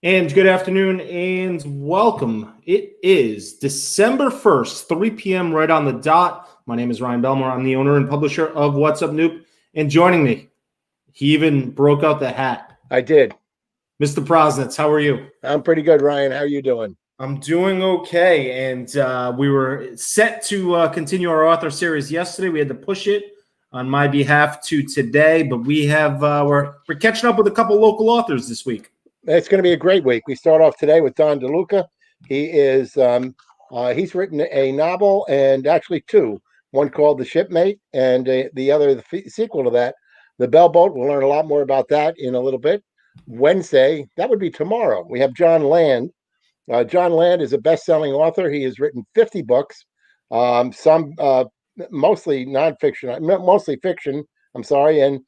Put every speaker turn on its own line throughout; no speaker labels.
And good afternoon and welcome. It is December 1st, 3 p.m. right on the dot. My name is Ryan Belmore. I'm the owner and publisher of WhatsUpNewp. And joining me, he even broke out the hat.
I did.
Mr. Prosnitz, how are you?
I'm pretty good, Ryan. How are you doing?
I'm doing okay. And we were set to continue our author series yesterday. We had to push it on my behalf to today, but we're catching up with a couple local authors this week.
It's going to be a great week. We start off today with Don Deluca. He's written a novel and actually two. One called The Shipmate, and the other, the sequel to that, The Bellboat. We'll learn a lot more about that in a little bit. Wednesday, that would be tomorrow, we have John Land. John Land is a best-selling author. He has written 50 books, some mostly nonfiction, mostly fiction. I'm sorry, and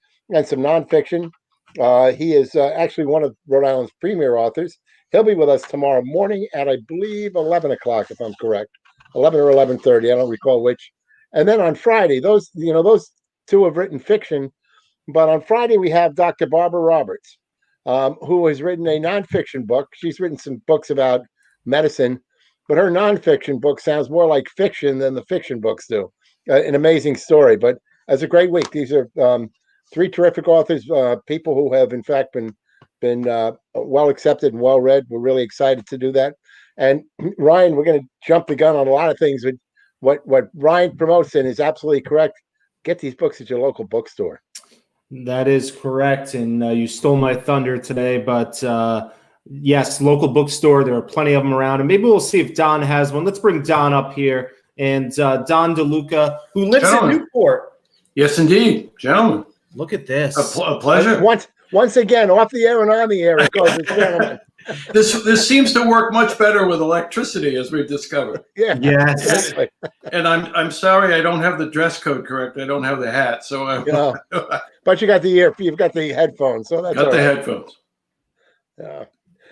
some nonfiction. He is actually one of Rhode Island's premier authors. He'll be with us tomorrow morning at, I believe, 11 o'clock, if I'm correct, 11 or 11:30. I don't recall which. And then on Friday, those two have written fiction, but on Friday we have Dr. Barbara Roberts, who has written a nonfiction book. She's written some books about medicine, but her nonfiction book sounds more like fiction than the fiction books do. An amazing story, but as a great week. These are three terrific authors, people who have in fact been well accepted and well read. We're really excited to do that. And Ryan, we're going to jump the gun on a lot of things. But what Ryan promotes and is absolutely correct. Get these books at your local bookstore.
That is correct, and you stole my thunder today. But yes, local bookstore. There are plenty of them around, and maybe we'll see if Don has one. Let's bring Don up here, and Don Deluca, who lives in Newport.
Yes, indeed, gentlemen.
Look at this.
A pleasure.
Once again, off the air and on the air, of course, gentlemen.
This seems to work much better with electricity, as we've discovered.
Yeah.
Yes.
Exactly.
And I'm sorry I don't have the dress code correct. I don't have the hat, so
but you got you've got the headphones, so that's
got the
right.
headphones.
Yeah.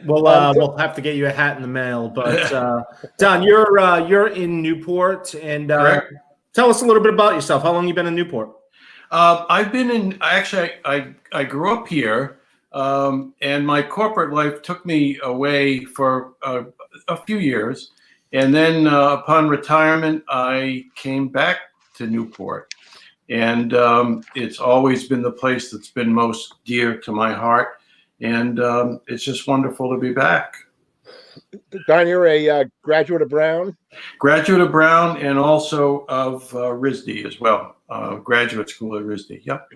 Well, we'll have to get you a hat in the mail. But Don, you're in Newport, and tell us a little bit about yourself. How long you been in Newport?
I've been in. Actually, I grew up here, and my corporate life took me away for a few years, and then upon retirement, I came back to Newport, and it's always been the place that's been most dear to my heart, and it's just wonderful to be back.
Don, you're a graduate of Brown?
Graduate of Brown and also of RISD as well. Graduate school at RISD. Yep.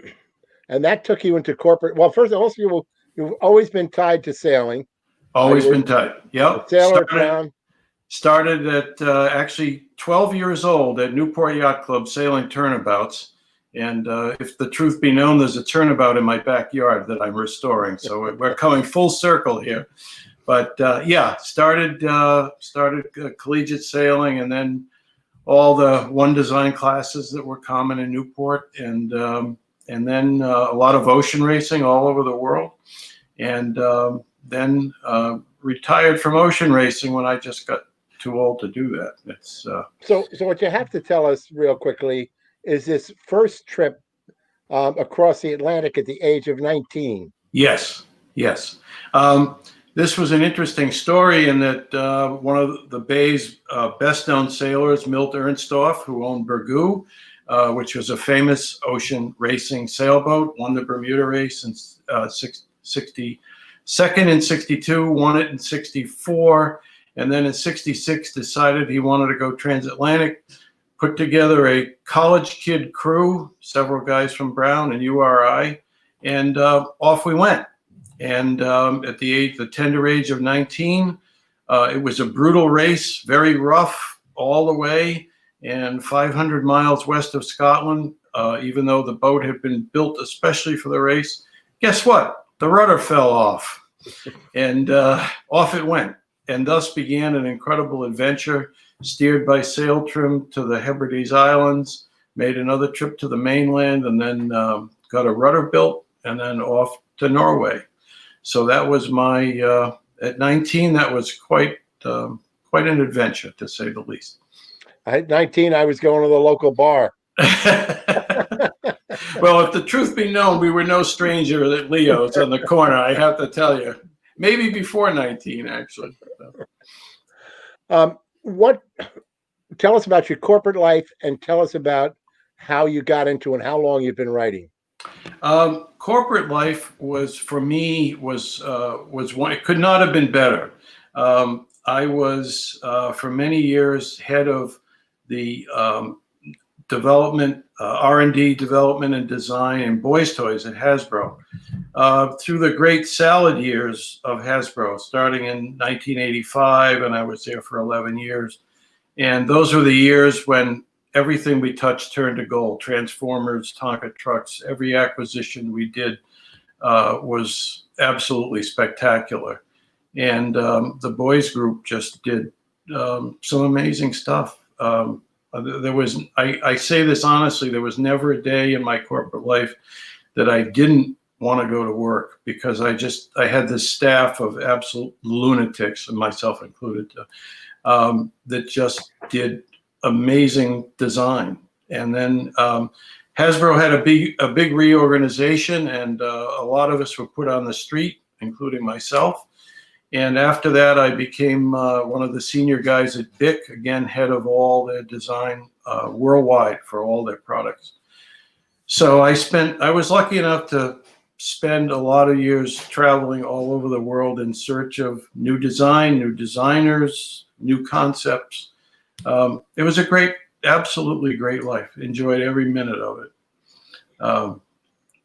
And that took you into corporate. Well, first, also you've always been tied to sailing.
Always been tied. Yep.
Sailor at Brown.
Started at actually 12 years old at Newport Yacht Club sailing turnabouts. And if the truth be known, there's a turnabout in my backyard that I'm restoring. So we're coming full circle here. But yeah, started collegiate sailing, and then all the one design classes that were common in Newport, and then a lot of ocean racing all over the world, and then retired from ocean racing when I just got too old to do that. It's
so what you have to tell us real quickly is this first trip across the Atlantic at the age of 19.
Yes. This was an interesting story in that one of the Bay's best-known sailors, Milt Ernstorff, who owned Burgoo, which was a famous ocean racing sailboat, won the Bermuda race in 62 in 62, won it in 64, and then in 66 decided he wanted to go transatlantic, put together a college kid crew, several guys from Brown and URI, and off we went. And at the tender age of 19, it was a brutal race, very rough all the way, and 500 miles west of Scotland, even though the boat had been built especially for the race. Guess what? The rudder fell off, and off it went. And thus began an incredible adventure, steered by Sail Trim to the Hebrides Islands, made another trip to the mainland, and then got a rudder built, and then off to Norway. So that was my, at 19, that was quite an adventure, to say the least.
At 19, I was going to the local bar.
Well, if the truth be known, we were no stranger at Leo's on the corner, I have to tell you. maybe before 19, actually.
What? Tell us about your corporate life, and tell us about how you got into and how long you've been writing.
Corporate life was, for me, was one. It could not have been better. I was for many years head of the development, R&D development and design in boys' toys at Hasbro. Through the great salad years of Hasbro, starting in 1985, and I was there for 11 years. And those were the years when everything we touched turned to gold. Transformers, Tonka trucks, every acquisition we did was absolutely spectacular. And the boys group just did some amazing stuff. There was, I say this honestly, there was never a day in my corporate life that I didn't want to go to work, because I had this staff of absolute lunatics, and myself included, that just did amazing design. And then Hasbro had a big reorganization, and a lot of us were put on the street, including myself. And after that, I became one of the senior guys at Bic, again, head of all their design worldwide for all their products. So I was lucky enough to spend a lot of years traveling all over the world in search of new design, new designers, new concepts. It was a absolutely great life. Enjoyed every minute of it.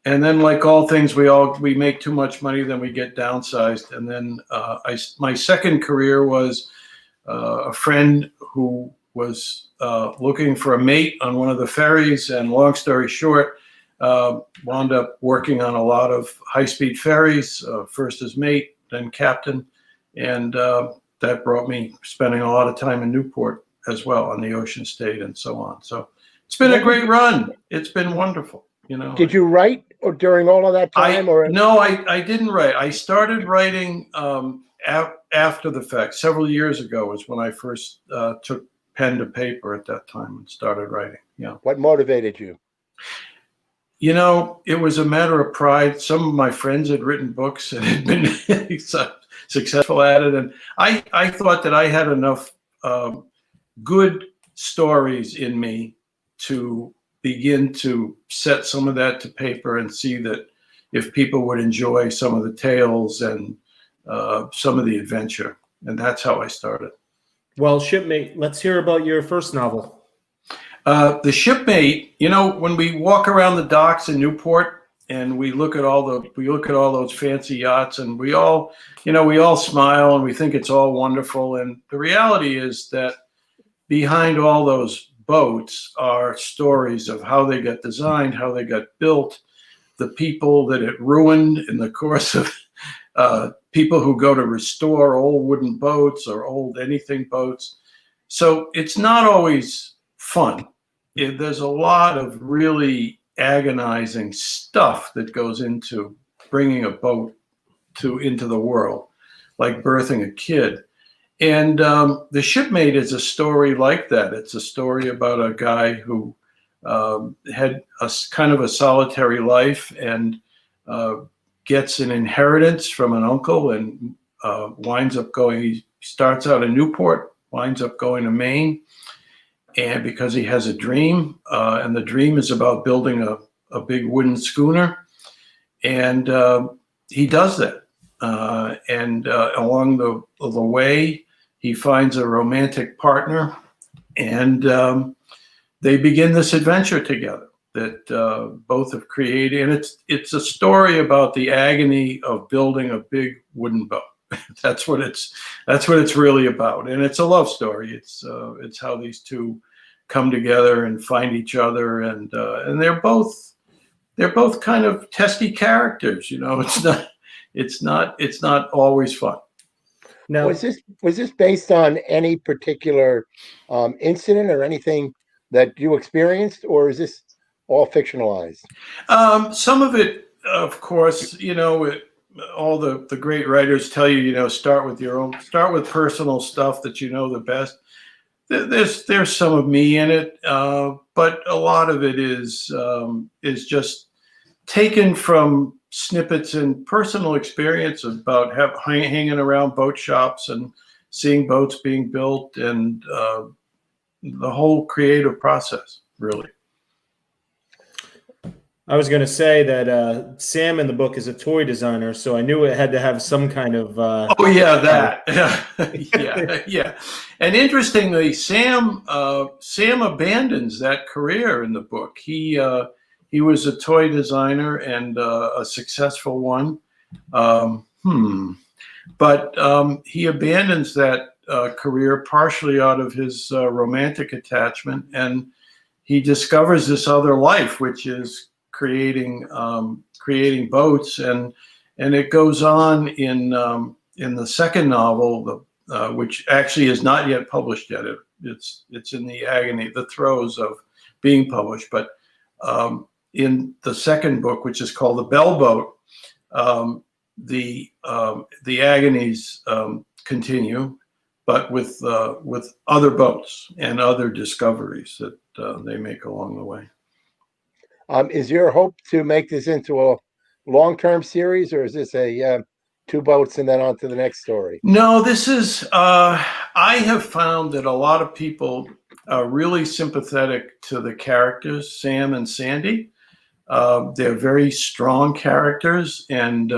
And then, like all things, we make too much money, then we get downsized. And then my second career was a friend who was looking for a mate on one of the ferries, and long story short, wound up working on a lot of high-speed ferries, first as mate, then captain. And that brought me spending a lot of time in Newport as well, on the Ocean State and so on. So it's been a great run. It's been wonderful.
Did you write during all of that time?
No, I didn't write. I started writing after the fact. Several years ago was when I first took pen to paper at that time and started writing. Yeah.
What motivated you?
It was a matter of pride. Some of my friends had written books and had been successful at it, and I thought that I had enough good stories in me to begin to set some of that to paper and see that if people would enjoy some of the tales and some of the adventure. And that's how I started.
Well, Shipmate, let's hear about your first novel.
The Shipmate, when we walk around the docks in Newport and we look at all those fancy yachts, and we all smile and we think it's all wonderful. And the reality is that behind all those boats are stories of how they got designed, how they got built, the people that it ruined in the course of people who go to restore old wooden boats or old anything boats. So it's not always fun. There's a lot of really agonizing stuff that goes into bringing a boat into the world, like birthing a kid. And The Shipmate is a story like that. It's a story about a guy who had a kind of a solitary life and gets an inheritance from an uncle, and he starts out in Newport, winds up going to Maine, and because he has a dream, and the dream is about building a big wooden schooner, and he does that. And along the way, he finds a romantic partner, and they begin this adventure together that both have created. And it's a story about the agony of building a big wooden boat. That's what it's really about. And it's a love story. It's how these two come together and find each other, and they're both kind of testy characters. It's not always fun.
Now, was this based on any particular incident or anything that you experienced, or is this all fictionalized?
Some of it, of course, all the great writers tell you, start with personal stuff that the best. There's some of me in it, but a lot of it is just taken from snippets and personal experience about hanging around boat shops and seeing boats being built, and the whole creative process, really.
I was going to say that Sam in the book is a toy designer, so I knew it had to have some kind of.
Oh yeah, that. Yeah, yeah. And interestingly, Sam abandons that career in the book. He was a toy designer and a successful one. But he abandons that career partially out of his romantic attachment, and he discovers this other life, which is creating boats, and it goes on in the second novel, which actually is not yet published yet. It's in the agony, the throes of being published. But in the second book, which is called The Bell Boat, the agonies continue, but with other boats and other discoveries that they make along the way.
Is your hope to make this into a long-term series, or is this a 2 boats and then on to the next story?
No, this is, I have found that a lot of people are really sympathetic to the characters, Sam and Sandy. They're very strong characters, and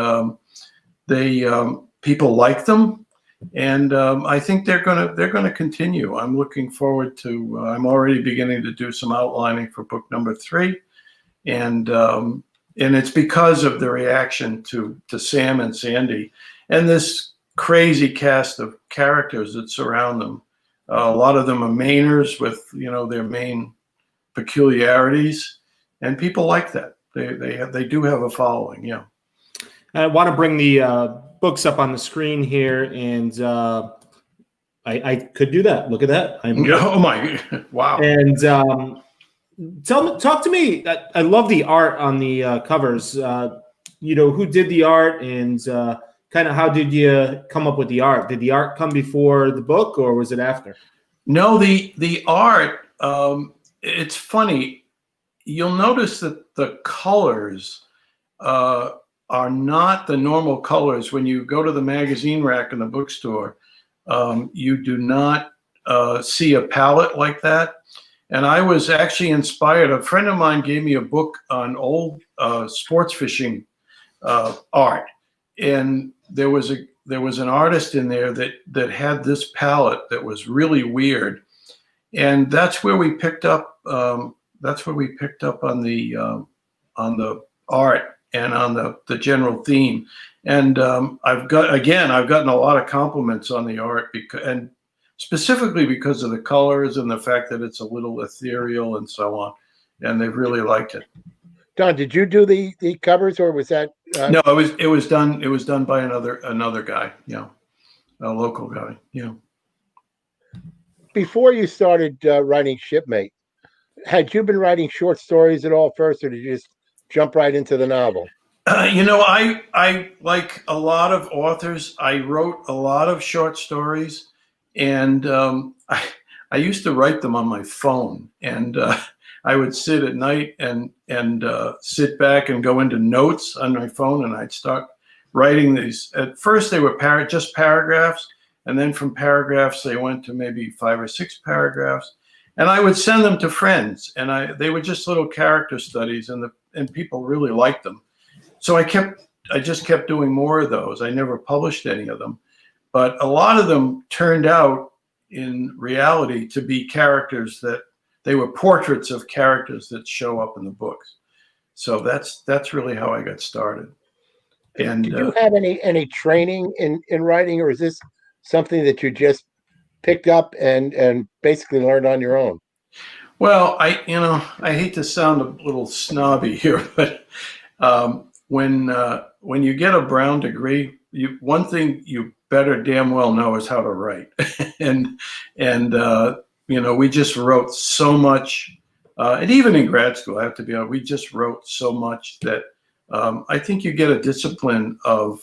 people like them. And I think they're gonna continue. I'm looking forward to, I'm already beginning to do some outlining for book number 3. And it's because of the reaction to Sam and Sandy and this crazy cast of characters that surround them. A lot of them are Mainers with, their main peculiarities, and people like that. They do have a following, yeah.
I want to bring the books up on the screen here, and I could do that. Look at that.
Oh my, wow.
And talk to me. I love the art on the covers. Who did the art, and kind of how did you come up with the art? Did the art come before the book, or was it after?
No, the art. It's funny. You'll notice that the colors are not the normal colors. When you go to the magazine rack in the bookstore, you do not see a palette like that. And I was actually inspired. A friend of mine gave me a book on old sports fishing art, and there was an artist in there that had this palette that was really weird, and that's where we picked up. That's where we picked up on the art and on the general theme. And I've gotten a lot of compliments on the art and specifically because of the colors and the fact that it's a little ethereal and so on, and they've really liked it.
Don, did you do the covers, or was that?
No, it was done by another guy, a local guy,
Before you started writing Shipmate, had you been writing short stories at all first, or did you just jump right into the novel?
I like a lot of authors. I wrote a lot of short stories, and I used to write them on my phone, and I would sit at night and sit back and go into notes on my phone, and I'd start writing these. At first, they were just paragraphs, and then from paragraphs they went to maybe 5 or 6 paragraphs, and I would send them to friends, and they were just little character studies, and people really liked them. So I just kept doing more of those. I never published any of them. But a lot of them turned out in reality to be characters they were portraits of characters that show up in the books. So that's really how I got started. And
did you have any training in writing, or is this something that you just picked up and basically learned on your own?
Well, I hate to sound a little snobby here, but when you get a Brown degree, one thing you better damn well know is how to write. and we just wrote so much, and even in grad school, I have to be honest, we just wrote so much that I think you get a discipline of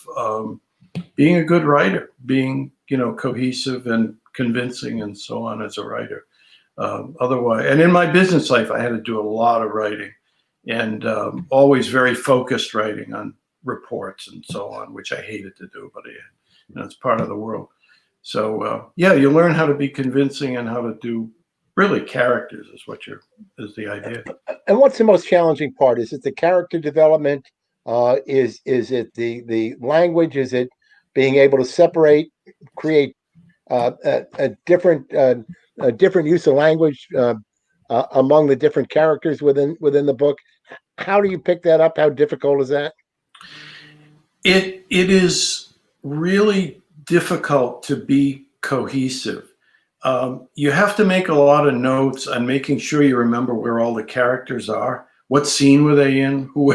being a good writer, being cohesive and convincing and so on as a writer. Otherwise, and in my business life, I had to do a lot of writing, and always very focused writing on reports and so on, which I hated to do, but it's part of the world. So yeah, you learn how to be convincing and how to do really characters is the idea.
And what's the most challenging part? Is it the character development? Is it the language? Is it being able to separate, create a different use of language among the different characters within the book? How do you pick that up? How difficult is that?
It is really difficult to be cohesive. You have to make a lot of notes on making sure you remember where all the characters are. What scene were they in? Who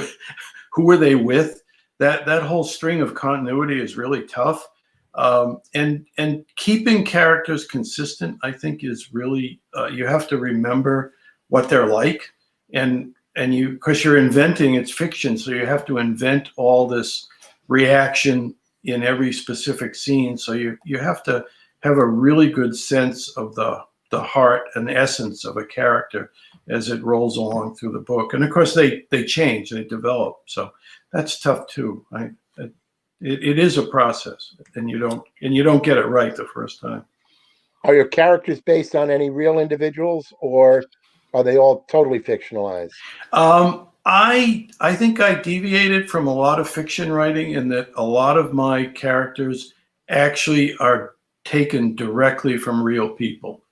were they with? That whole string of continuity is really tough. And keeping characters consistent, I think, is really you have to remember what they're like, and you, because you're inventing, it's fiction, so you have to invent all this reaction in every specific scene. So you have to have a really good sense of the heart and essence of a character as it rolls along through the book. And of course, they change, they develop. So that's tough too. It is a process, and you don't get it right the first time.
Are your characters based on any real individuals, or are they all totally fictionalized?
I think I deviated from a lot of fiction writing in that a lot of my characters actually are taken directly from real people.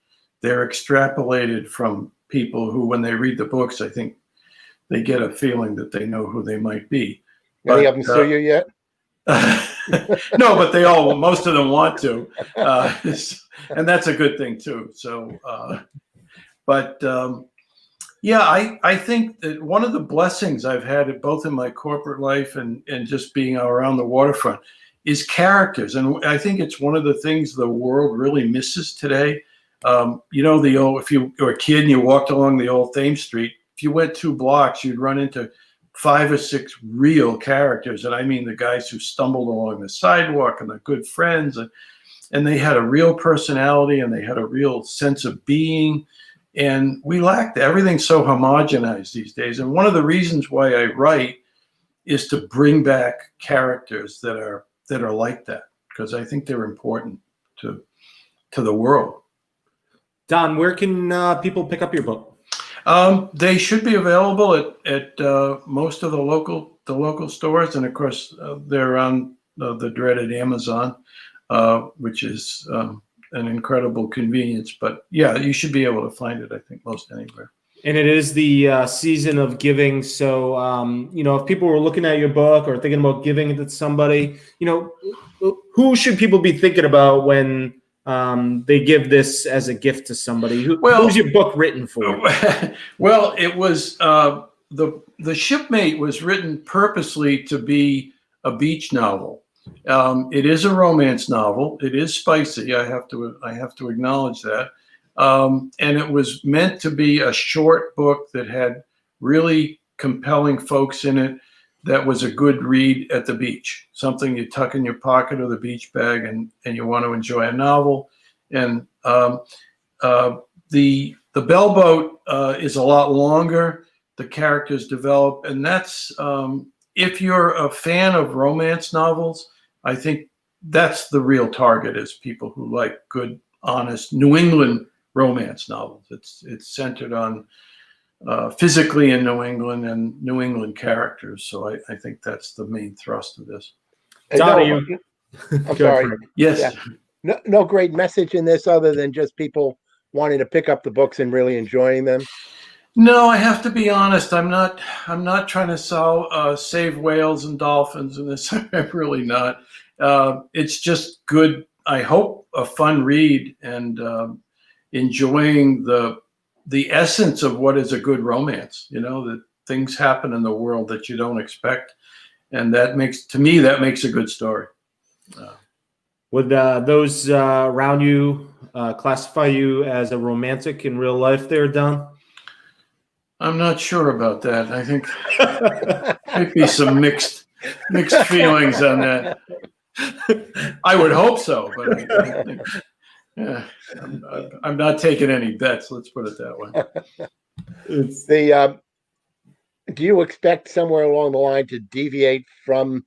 They're extrapolated from people who, when they read the books, I think they get a feeling that they know who they might be.
Any of them sue you yet?
No, but most of them want to, and that's a good thing too. So, yeah, I think that one of the blessings I've had both in my corporate life and just being around the waterfront is characters, and I think it's one of the things the world really misses today. If you were a kid and you walked along the old Thames Street, if you went 2 blocks, you'd run into 5 or 6 real characters. And I mean the guys who stumbled along the sidewalk and the good friends. And they had a real personality and they had a real sense of being. And we lacked that. Everything's so homogenized these days. And one of the reasons why I write is to bring back characters that are like that, because I think they're important to the world.
Don, where can people pick up your book?
They should be available at most of the local stores, and of course they're on the dreaded Amazon, which is an incredible convenience. But yeah, you should be able to find it, I think, most anywhere. And
it is the season of giving. So, if people were looking at your book or thinking about giving it to somebody, who should people be thinking about when they give this as a gift to somebody? Who's your book written for?
Well, it was the Shipmate was written purposely to be a beach novel. It is a romance novel. It is spicy. I have to acknowledge that. And it was meant to be a short book that had really compelling folks in it. That was a good read at the beach, something you tuck in your pocket or the beach bag, and you want to enjoy a novel. And the Bellboat is a lot longer. The characters develop, and that's if you're a fan of romance novels, I think that's the real target, is people who like good, honest New England romance novels. It's centered on physically in New England and New England characters. So I think that's the main thrust of this.
Don,
I'm sorry.
Yes.
Yeah. No great message in this other than just people wanting to pick up the books and really enjoying them.
No, I have to be honest. I'm not trying to save whales and dolphins in this. I'm really not. It's just good. I hope a fun read and enjoying the essence of what is a good romance. That things happen in the world that you don't expect, and that makes a good story.
Would those around you classify you as a romantic in real life there, Don?
I'm not sure about that. I think might be some mixed feelings on that. I would hope so, but I think, yeah, I'm not taking any bets. Let's put it that way.
Do you expect somewhere along the line to deviate from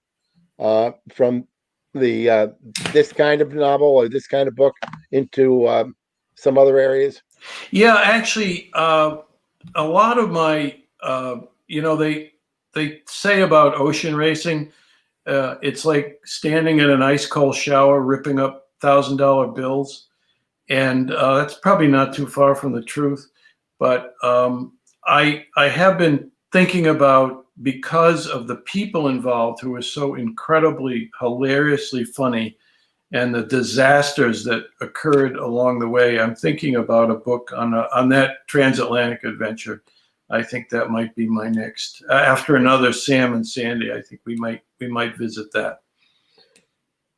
from the this kind of novel or this kind of book into some other areas?
Yeah, actually, a lot of my, they say about ocean racing, it's like standing in an ice cold shower, ripping up $1,000 bills. And that's probably not too far from the truth. But I have been thinking about, because of the people involved who are so incredibly hilariously funny and the disasters that occurred along the way, I'm thinking about a book on that transatlantic adventure. I think that might be my next, after another Sam and Sandy. I think we might visit that.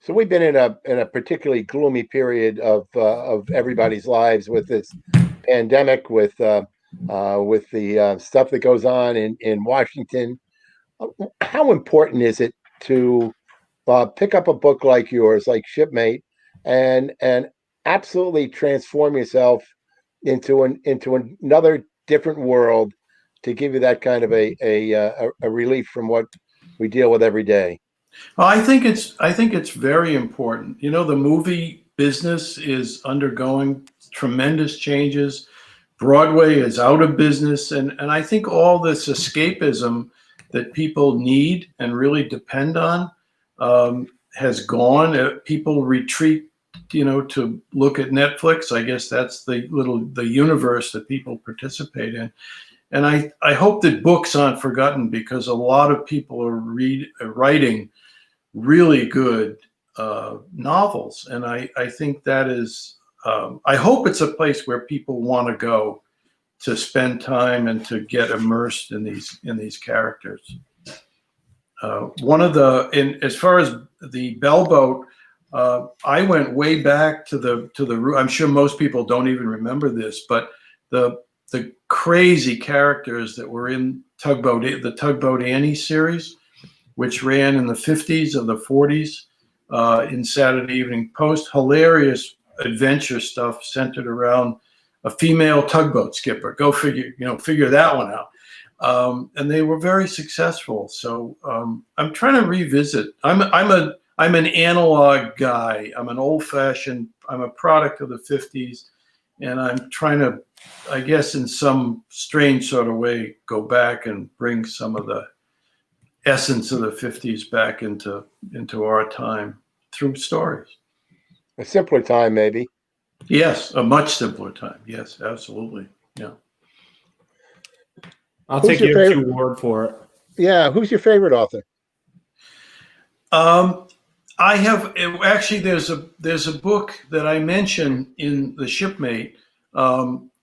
So we've been in a particularly gloomy period of everybody's lives with this pandemic, with the stuff that goes on in Washington. How important is it to pick up a book like yours, like Shipmate, and absolutely transform yourself into another different world to give you that kind of a relief from what we deal with every day?
Well, I think it's very important. You know, the movie business is undergoing tremendous changes. Broadway is out of business, and I think all this escapism that people need and really depend on has gone. People retreat, to look at Netflix. I guess that's the universe that people participate in. And I hope that books aren't forgotten, because a lot of people are writing really good novels. And I think that is, I hope it's a place where people want to go to spend time and to get immersed in these characters. As far as the Bell Boat, I went way back to the. I'm sure most people don't even remember this, but the crazy characters that were in the Tugboat Annie series, which ran in the 50s and the 40s in Saturday Evening Post. Hilarious adventure stuff centered around a female tugboat skipper. Go figure, figure that one out. And they were very successful. So I'm trying to revisit. I'm an analog guy. I'm an old-fashioned. I'm a product of the 50s, and I'm trying to, I guess, in some strange sort of way, go back and bring some of the essence of the 50s back into our time through stories.
A simpler time, maybe.
Yes, a much simpler time. Yes, absolutely. Yeah.
I'll take your word for it.
Yeah. Who's your favorite author?
I have actually. There's a book that I mentioned in the Shipmate.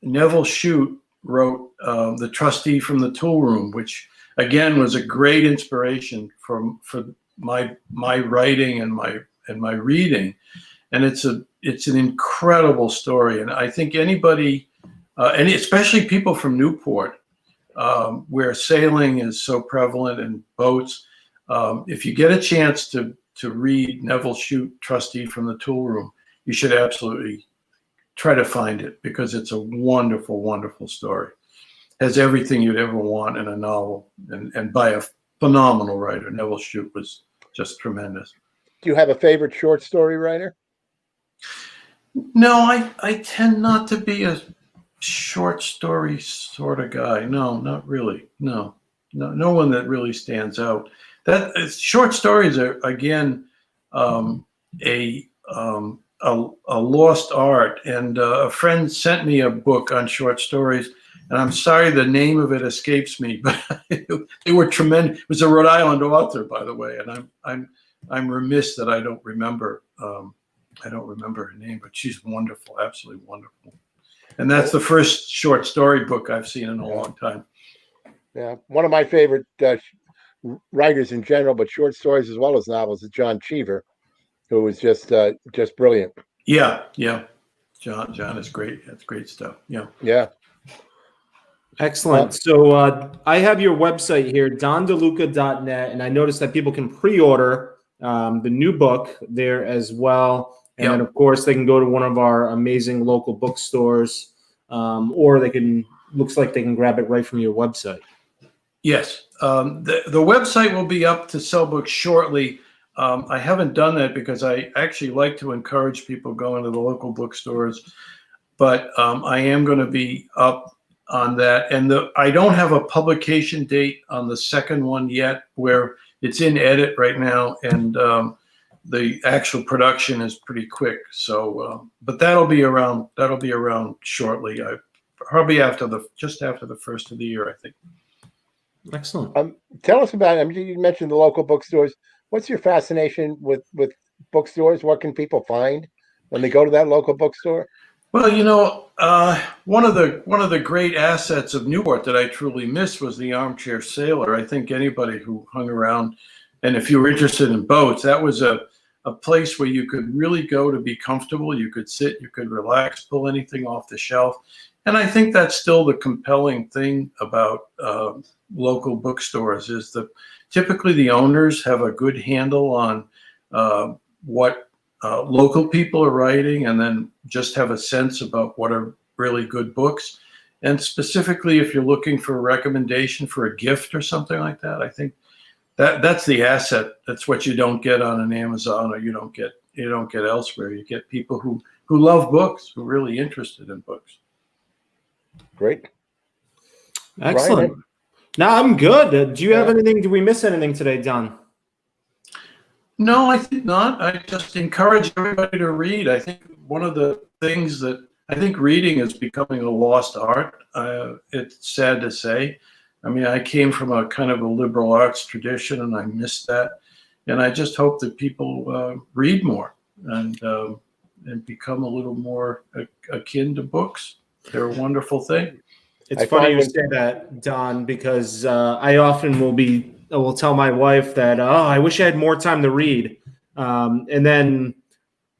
Neville Shute wrote The Trustee from the Tool Room, which again was a great inspiration for my writing and my reading. And it's an incredible story. And I think anybody, and especially people from Newport, where sailing is so prevalent in boats, if you get a chance to read Neville Shute, Trustee from the Tool Room, you should absolutely try to find it, because it's a wonderful, wonderful story. Has everything you'd ever want in a novel, and by a phenomenal writer. Neville Shute was just tremendous.
Do you have a favorite short story writer?
No, I tend not to be a short story sort of guy. No, not really. No one that really stands out. That short stories are, again, a lost art. And a friend sent me a book on short stories, and I'm sorry the name of it escapes me, but they were tremendous. It was a Rhode Island author, by the way, and I'm remiss that I don't remember her name, but she's wonderful, absolutely wonderful. And that's the first short story book I've seen in a long time.
Yeah, one of my favorite writers in general, but short stories as well as novels, is John Cheever, who was just brilliant.
Yeah. John is great. That's great stuff. Yeah.
Excellent. So I have your website here, dondeluca.net, and I noticed that people can pre-order the new book there as well. And then, of course, they can go to one of our amazing local bookstores, or looks like they can grab it right from your website.
Yes. The website will be up to sell books shortly. I haven't done that because I actually like to encourage people going to the local bookstores, but I am going to be up on that. And I don't have a publication date on the second one yet, where it's in edit right now, and the actual production is pretty quick. So, but that'll be around shortly. Probably just after the first of the year, I think.
Excellent.
Tell us about it. I mean, you mentioned the local bookstores. What's your fascination with bookstores? What can people find when they go to that local bookstore?
Well, one of the great assets of Newport that I truly missed was the armchair sailor. I think anybody who hung around, and if you were interested in boats, that was a place where you could really go to be comfortable. You could sit, you could relax, pull anything off the shelf. And I think that's still the compelling thing about local bookstores, is that typically the owners have a good handle on what local people are writing, and then just have a sense about what are really good books. And specifically, if you're looking for a recommendation for a gift or something like that, I think that's the asset. That's what you don't get on an Amazon, or you don't get elsewhere. You get people who love books, who are really interested in books.
Great.
Excellent.
Ryan?
No, I'm good. Do you have anything? Did we miss anything today, Don?
No, I think not. I just encourage everybody to read. I think one of the things that I think reading is becoming a lost art. It's sad to say. I mean, I came from a kind of a liberal arts tradition, and I missed that. And I just hope that people read more and become a little more akin to books. They're a wonderful thing.
It's funny you say that, Don, because I often will tell my wife that, I wish I had more time to read. And then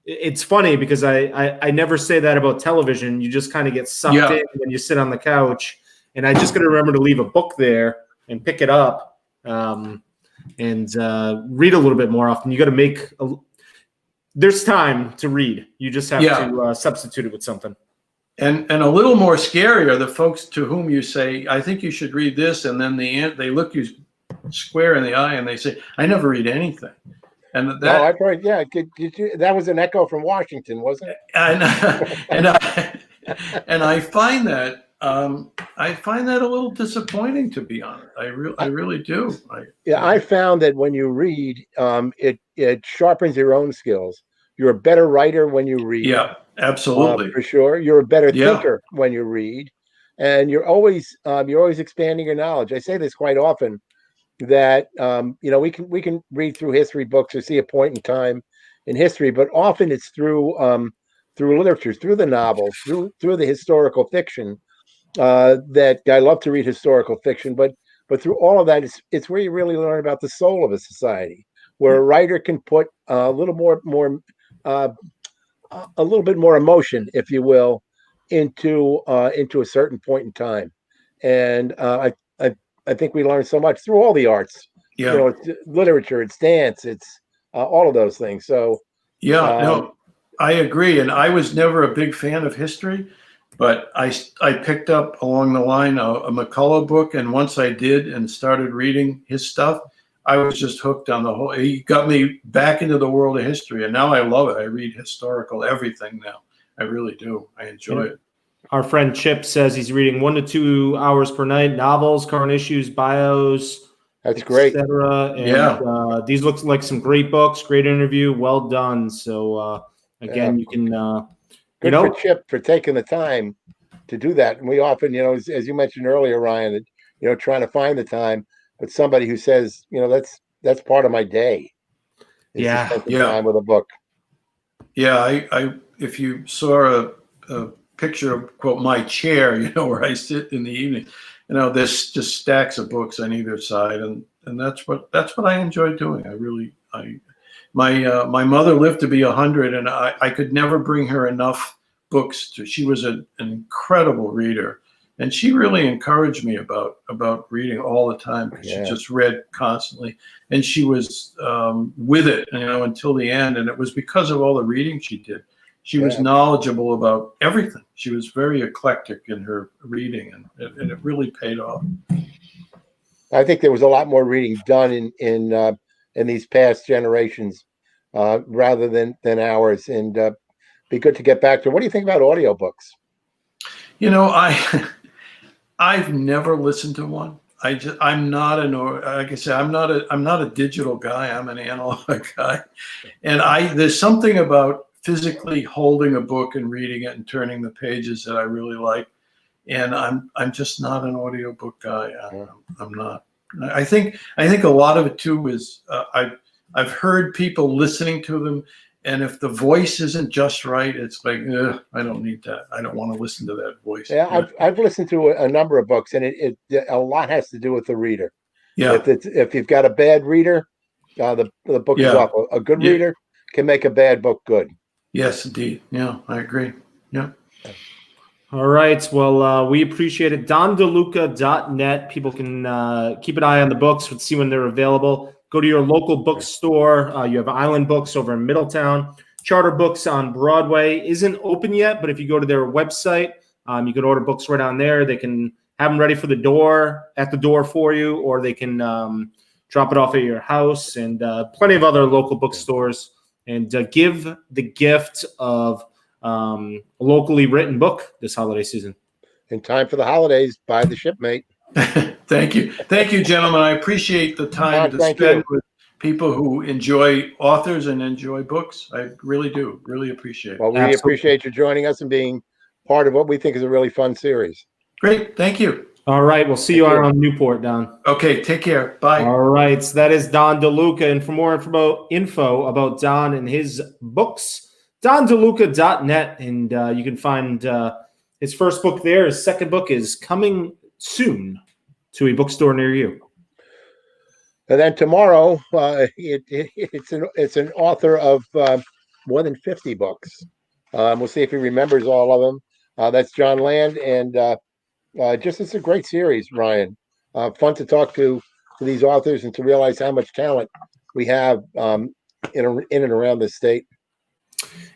it's funny because I never say that about television. You just kind of get sucked in when you sit on the couch. And I just got to remember to leave a book there and pick it up and read a little bit more often. You got to there's time to read. You just have to substitute it with something.
And a little more scary are the folks to whom you say, I think you should read this, and then they look you square in the eye and they say, I never read anything. And that,
no, I've heard, that was an echo from Washington, wasn't it?
And I find that a little disappointing, to be honest. I really do.
I found that when you read, it sharpens your own skills. You're a better writer when you read.
Yeah, absolutely.
For sure. You're a better thinker when you read, and you're always expanding your knowledge. I say this quite often, that we can read through history books or see a point in time in history, but often it's through literature, through the novels, through the historical fiction. That I love to read historical fiction, but through all of that, it's where you really learn about the soul of a society, where a writer can put a little bit more emotion, if you will, into a certain point in time. And I think we learn so much through all the arts.
Yeah.
It's literature, it's dance, it's all of those things. So
no, I agree. And I was never a big fan of history, but I picked up along the line a McCullough book, and once I did and started reading his stuff, I was just hooked on the whole. He got me back into the world of history, and now I love it. I read historical everything now. I really do. I enjoy it.
Our friend Chip says he's reading 1 to 2 hours per night, novels, current issues, bios.
That's great.
Etc. And these look like some great books, great interview, well done. So again, you can
good for Chip for taking the time to do that. And we often, as you mentioned earlier, Ryan, that trying to find the time, but somebody who says, that's part of my day. Time with a book. Yeah,
I if you saw a picture of, quote, my chair, where I sit in the evening, there's just stacks of books on either side, and that's what I enjoy doing. My mother lived to be 100, and I could never bring her enough books. She was an incredible reader, and she really encouraged me about reading all the time, because she just read constantly, and she was with it, until the end. And it was because of all the reading she did. She was knowledgeable about everything. She was very eclectic in her reading, and it really paid off.
I think there was a lot more reading done in in these past generations rather than ours. And be good to get back to. What do you think about audiobooks?
I've never listened to one. I'm not like I said, I'm not a digital guy. I'm an analog guy, and there's something about physically holding a book and reading it and turning the pages that I really like. And I'm just not an audiobook guy. I'm not. I think a lot of it too is I've heard people listening to them, and if the voice isn't just right, it's like, I don't need that. I don't want to listen to that voice.
Yeah, I've listened to a number of books, and it a lot has to do with the reader.
Yeah.
If you've got a bad reader, the book is off. A good reader can make a bad book good.
Yes, indeed. Yeah, I agree. Yeah.
All right. Well, we appreciate it. DonDeluca.net. People can keep an eye on the books and see when they're available. Go to your local bookstore. You have Island Books over in Middletown. Charter Books on Broadway isn't open yet, but if you go to their website, you can order books right on there. They can have them ready for the door for you, or they can drop it off at your house, and plenty of other local bookstores. And give the gift of a locally written book this holiday season.
In time for the holidays, buy the Shipmate.
Thank you, gentlemen. I appreciate the time to spend with people who enjoy authors and enjoy books. I really do. Really appreciate it.
Well, we appreciate you joining us and being part of what we think is a really fun series.
Great. Thank you.
All right. We'll see you on Newport, Don.
Okay. Take care. Bye.
All right. So that is Don Deluca. And for more info about Don and his books, DonDeluca.net. And you can find his first book there. His second book is coming soon to a bookstore near you.
And then tomorrow, it's an author of more than 50 books. We'll see if he remembers all of them. That's John Land, and it's a great series, Ryan. Fun to talk to these authors and to realize how much talent we have in and around the state.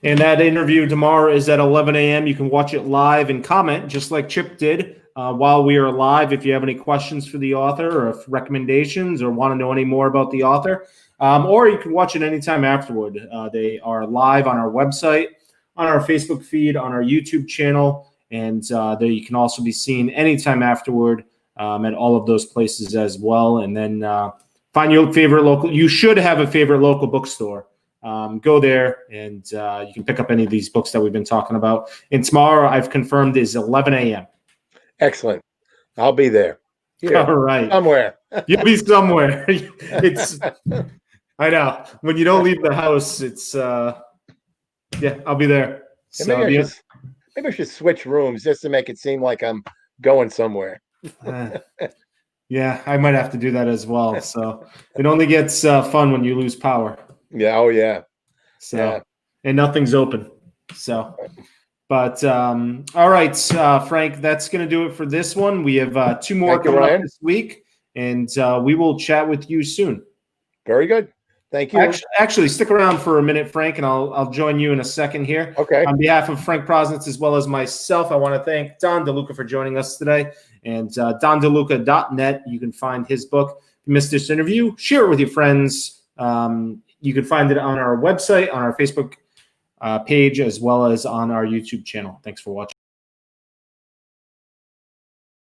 And
that interview tomorrow is at 11 a.m. You can watch it live and comment, just like Chip did while we are live. If you have any questions for the author or if recommendations or want to know any more about the author, or you can watch it anytime afterward. They are live on our website, on our Facebook feed, on our YouTube channel, and they can also be seen anytime afterward at all of those places as well. And then find your favorite local. You should have a favorite local bookstore. Go there, and you can pick up any of these books that we've been talking about. And tomorrow, I've confirmed, is 11 a.m.
Excellent. I'll be there.
Here, all right.
Somewhere.
You'll be somewhere. I know. When you don't leave the house, it's I'll be there. So,
maybe I should switch rooms just to make it seem like I'm going somewhere.
Yeah, I might have to do that as well. So it only gets fun when you lose power.
Yeah. Oh, yeah.
So, and nothing's open. So, but all right, Frank, that's going to do it for this one. We have 2 more coming up this week, and we will chat with you soon.
Very good. Thank you.
Actually, stick around for a minute, Frank, and I'll join you in a second here.
Okay.
On behalf of Frank Prosnitz as well as myself, I want to thank Don Deluca for joining us today. And DonDeluca.net, you can find his book. If you missed this interview, share it with your friends. You can find it on our website, on our Facebook page, as well as on our YouTube channel. Thanks for watching.